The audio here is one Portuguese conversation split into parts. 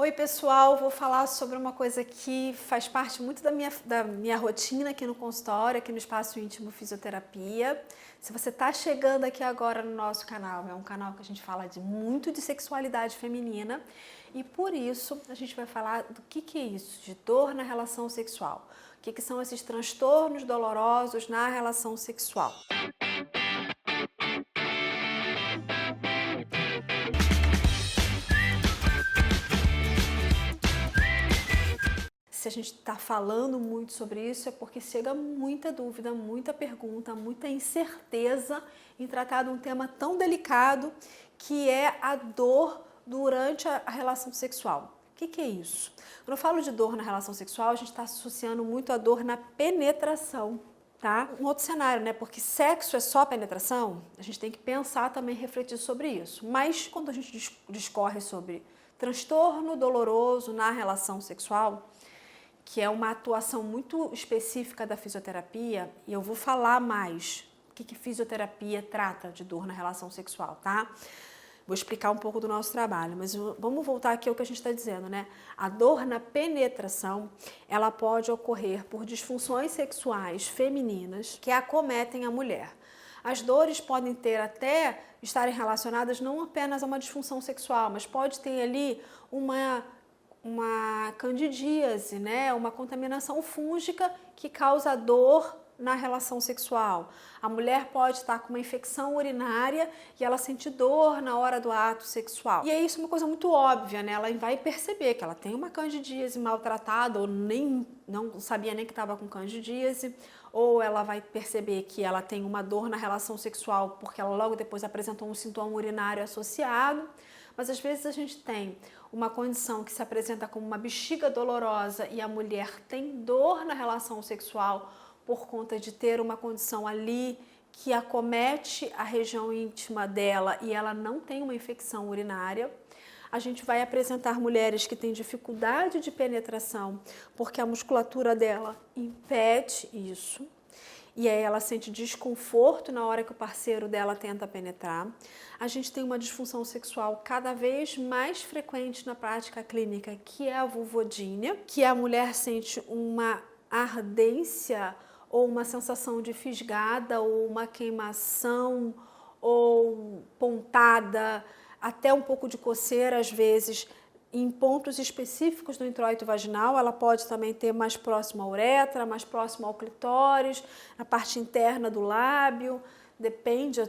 Oi pessoal, vou falar sobre uma coisa que faz parte muito da minha rotina aqui no consultório, aqui no Espaço Íntimo Fisioterapia. Se você está chegando aqui agora no nosso canal, é um canal que a gente fala muito de sexualidade feminina e por isso a gente vai falar do que é isso, de dor na relação sexual. O que são esses transtornos dolorosos na relação sexual. Se a gente está falando muito sobre isso é porque chega muita dúvida, muita pergunta, muita incerteza em tratar de um tema tão delicado que é a dor durante a relação sexual. O que é isso? Quando eu falo de dor na relação sexual, a gente está associando muito a dor na penetração, tá? Um outro cenário, né? Porque sexo é só penetração, a gente tem que pensar também, refletir sobre isso. Mas quando a gente discorre sobre transtorno doloroso na relação sexual, que é uma atuação muito específica da fisioterapia, e eu vou falar mais o que fisioterapia trata de dor na relação sexual, tá? Vou explicar um pouco do nosso trabalho, mas vamos voltar aqui ao que a gente está dizendo, né? A dor na penetração, ela pode ocorrer por disfunções sexuais femininas que acometem a mulher. As dores podem até estarem relacionadas não apenas a uma disfunção sexual, mas pode ter ali uma candidíase, né? Uma contaminação fúngica que causa dor na relação sexual. A mulher pode estar com uma infecção urinária e ela sente dor na hora do ato sexual. E é isso uma coisa muito óbvia, né? Ela vai perceber que ela tem uma candidíase maltratada ou não sabia nem que estava com candidíase, ou ela vai perceber que ela tem uma dor na relação sexual porque ela logo depois apresentou um sintoma urinário associado. Mas às vezes a gente tem uma condição que se apresenta como uma bexiga dolorosa e a mulher tem dor na relação sexual por conta de ter uma condição ali que acomete a região íntima dela e ela não tem uma infecção urinária. A gente vai apresentar mulheres que têm dificuldade de penetração porque a musculatura dela impede isso. E aí ela sente desconforto na hora que o parceiro dela tenta penetrar. A gente tem uma disfunção sexual cada vez mais frequente na prática clínica, que é a vulvodínia, que a mulher sente uma ardência ou uma sensação de fisgada ou uma queimação ou pontada, até um pouco de coceira às vezes, em pontos específicos do introito vaginal. Ela pode também ter mais próximo à uretra, mais próximo ao clitóris, na parte interna do lábio, depende,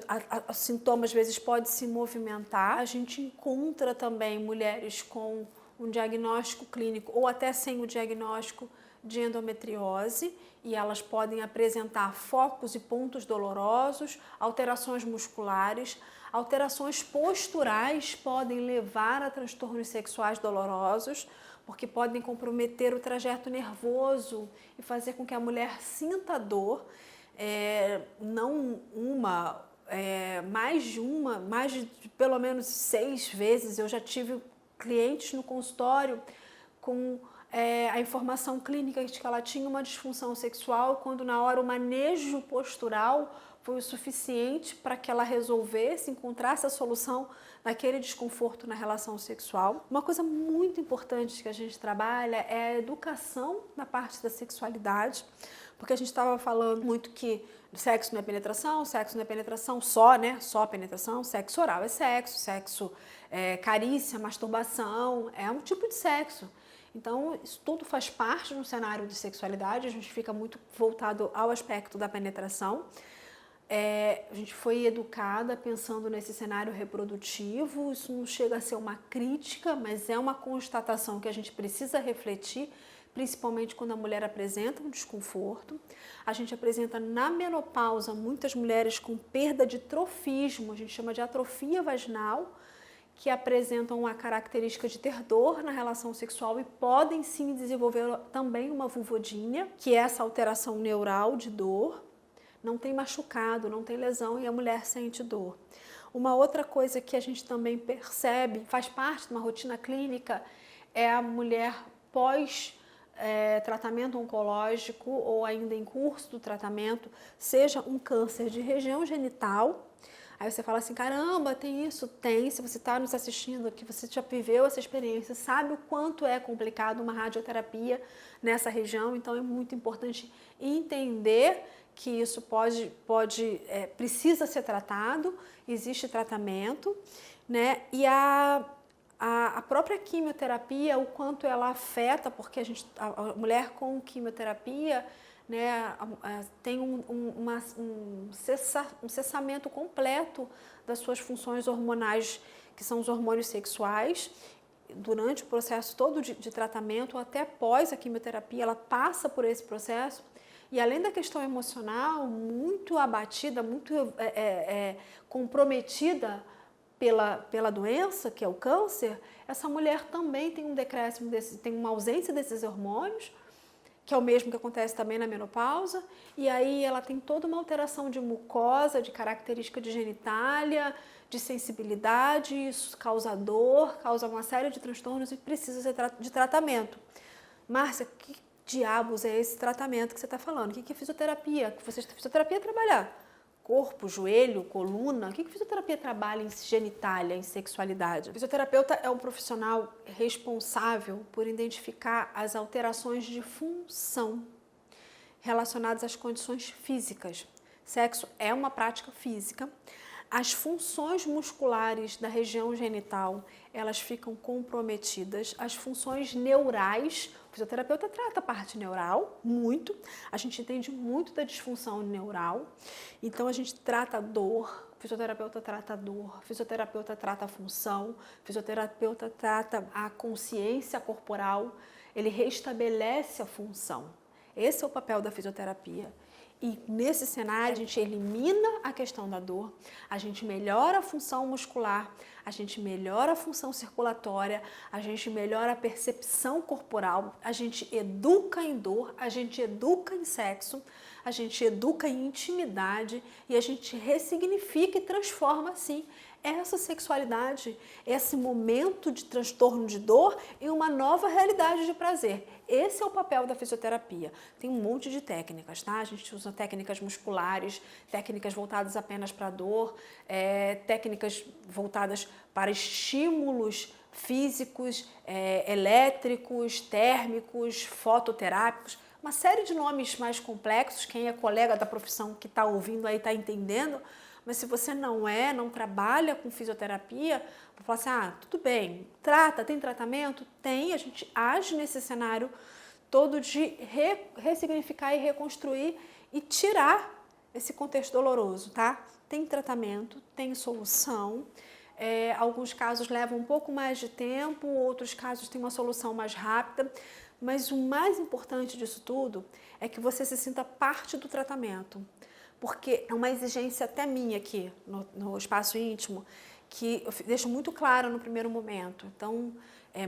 o sintoma às vezes pode se movimentar. A gente encontra também mulheres com um diagnóstico clínico ou até sem o diagnóstico de endometriose, e elas podem apresentar focos e pontos dolorosos, alterações musculares, alterações posturais podem levar a transtornos sexuais dolorosos, porque podem comprometer o trajeto nervoso e fazer com que a mulher sinta dor, não uma, mais de pelo menos 6 vezes. Eu já tive clientes no consultório com a informação clínica de que ela tinha uma disfunção sexual, quando na hora o manejo postural foi o suficiente para que ela resolvesse, encontrasse a solução daquele desconforto na relação sexual. Uma coisa muito importante que a gente trabalha é a educação na parte da sexualidade, porque a gente estava falando muito que sexo não é penetração só, né? Só penetração, sexo oral é sexo, carícia, masturbação, é um tipo de sexo. Então, isso tudo faz parte de um cenário de sexualidade, a gente fica muito voltado ao aspecto da penetração. A gente foi educada pensando nesse cenário reprodutivo, isso não chega a ser uma crítica, mas é uma constatação que a gente precisa refletir, principalmente quando a mulher apresenta um desconforto. A gente apresenta na menopausa muitas mulheres com perda de trofismo, a gente chama de atrofia vaginal, que apresentam a característica de ter dor na relação sexual e podem sim desenvolver também uma vulvodínia, que é essa alteração neural de dor. Não tem machucado, não tem lesão e a mulher sente dor. Uma outra coisa que a gente também percebe, faz parte de uma rotina clínica, é a mulher pós tratamento oncológico ou ainda em curso do tratamento, seja um câncer de região genital. Aí você fala assim, caramba, tem isso? Tem, se você está nos assistindo, que você já viveu essa experiência, sabe o quanto é complicado uma radioterapia nessa região, então é muito importante entender que isso precisa ser tratado, existe tratamento, né? E a própria quimioterapia, o quanto ela afeta, porque a mulher com quimioterapia, né, tem um cessamento completo das suas funções hormonais, que são os hormônios sexuais, durante o processo todo de tratamento, até após a quimioterapia, ela passa por esse processo. E além da questão emocional, muito abatida, muito comprometida pela doença, que é o câncer, essa mulher também tem um decréscimo, tem uma ausência desses hormônios, que é o mesmo que acontece também na menopausa, e aí ela tem toda uma alteração de mucosa, de característica de genitália, de sensibilidade, isso causa dor, causa uma série de transtornos e precisa de tratamento. Márcia, que diabos é esse tratamento que você está falando? O que é fisioterapia? Fisioterapia trabalhar corpo, joelho, coluna? O que fisioterapia trabalha em genitália, em sexualidade? O fisioterapeuta é um profissional responsável por identificar as alterações de função relacionadas às condições físicas. Sexo é uma prática física. As funções musculares da região genital, elas ficam comprometidas. As funções neurais, o fisioterapeuta trata a parte neural, muito. A gente entende muito da disfunção neural. Então, a gente trata a dor, o fisioterapeuta trata a dor, o fisioterapeuta trata a função, o fisioterapeuta trata a consciência corporal, ele restabelece a função. Esse é o papel da fisioterapia. E nesse cenário, a gente elimina a questão da dor, a gente melhora a função muscular, a gente melhora a função circulatória, a gente melhora a percepção corporal, a gente educa em dor, a gente educa em sexo, a gente educa em intimidade e a gente ressignifica e transforma, assim, essa sexualidade, esse momento de transtorno de dor em uma nova realidade de prazer. Esse é o papel da fisioterapia. Tem um monte de técnicas, tá? A gente usa técnicas musculares, técnicas voltadas apenas para a dor, técnicas voltadas para estímulos físicos, elétricos, térmicos, fototerápicos, uma série de nomes mais complexos. Quem é colega da profissão que está ouvindo aí está entendendo. Mas se você não trabalha com fisioterapia, vou falar assim, tudo bem, tem tratamento? Tem, a gente age nesse cenário todo de ressignificar e reconstruir e tirar esse contexto doloroso, tá? Tem tratamento, tem solução, alguns casos levam um pouco mais de tempo, outros casos têm uma solução mais rápida, mas o mais importante disso tudo é que você se sinta parte do tratamento. Porque é uma exigência até minha aqui no espaço íntimo, que eu deixo muito claro no primeiro momento. Então,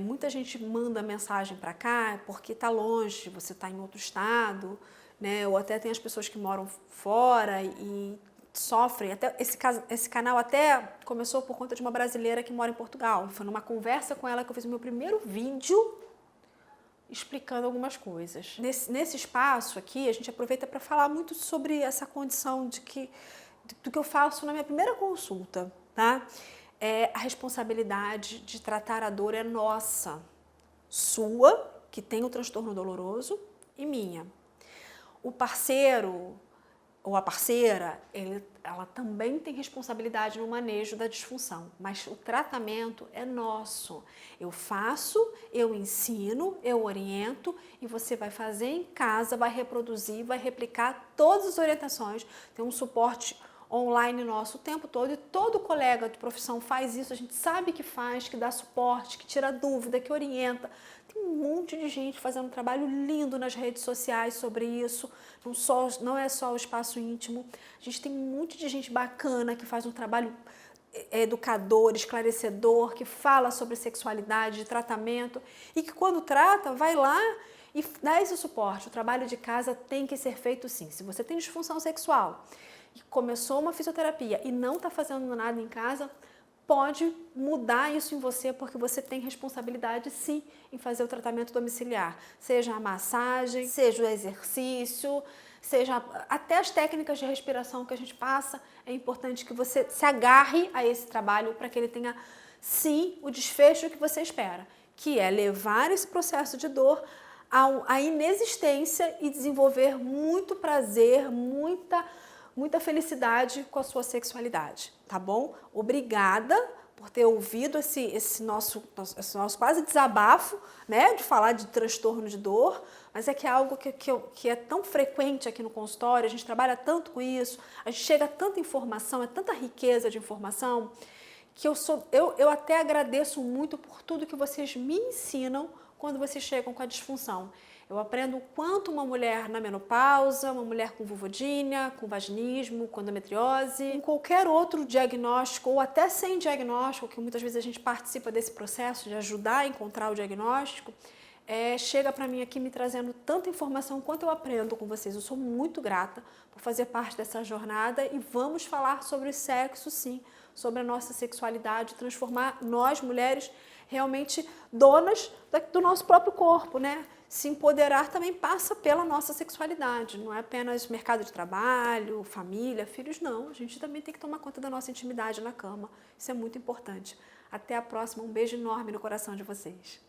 muita gente manda mensagem para cá porque está longe, você está em outro estado, né? Ou até tem as pessoas que moram fora e sofrem. Até esse canal até começou por conta de uma brasileira que mora em Portugal. Foi numa conversa com ela que eu fiz o meu primeiro vídeo explicando algumas coisas. Nesse espaço aqui, a gente aproveita para falar muito sobre essa condição do que eu faço na minha primeira consulta, tá? A responsabilidade de tratar a dor é nossa, sua, que tem o transtorno doloroso, e minha. O parceiro ou a parceira, ela também tem responsabilidade no manejo da disfunção, mas o tratamento é nosso. Eu faço, eu ensino, eu oriento e você vai fazer em casa, vai reproduzir, vai replicar todas as orientações. Tem um suporte online nosso o tempo todo e todo colega de profissão faz isso, a gente sabe que faz, que dá suporte, que tira dúvida, que orienta. Tem um monte de gente fazendo um trabalho lindo nas redes sociais sobre isso, não é só o espaço íntimo. A gente tem um monte de gente bacana que faz um trabalho educador, esclarecedor, que fala sobre sexualidade, de tratamento e que quando trata, vai lá e dá esse suporte. O trabalho de casa tem que ser feito sim. Se você tem disfunção sexual e começou uma fisioterapia e não está fazendo nada em casa, pode mudar isso em você, porque você tem responsabilidade sim em fazer o tratamento domiciliar, seja a massagem, seja o exercício, seja até as técnicas de respiração que a gente passa, é importante que você se agarre a esse trabalho para que ele tenha, sim, o desfecho que você espera, que é levar esse processo de dor à inexistência e desenvolver muito prazer, muita felicidade com a sua sexualidade, tá bom? Obrigada por ter ouvido esse nosso quase desabafo, né, de falar de transtorno de dor, mas é que é algo que é tão frequente aqui no consultório, a gente trabalha tanto com isso, a gente chega a tanta informação, é tanta riqueza de informação, que eu até agradeço muito por tudo que vocês me ensinam quando vocês chegam com a disfunção. Eu aprendo o quanto uma mulher na menopausa, uma mulher com vulvodínia, com vaginismo, com endometriose, com qualquer outro diagnóstico, ou até sem diagnóstico, que muitas vezes a gente participa desse processo de ajudar a encontrar o diagnóstico, chega para mim aqui me trazendo tanta informação quanto eu aprendo com vocês. Eu sou muito grata por fazer parte dessa jornada e vamos falar sobre o sexo, sim, sobre a nossa sexualidade, transformar nós, mulheres, realmente donas do nosso próprio corpo, né? Se empoderar também passa pela nossa sexualidade, não é apenas mercado de trabalho, família, filhos, não. A gente também tem que tomar conta da nossa intimidade na cama. Isso é muito importante. Até a próxima, um beijo enorme no coração de vocês.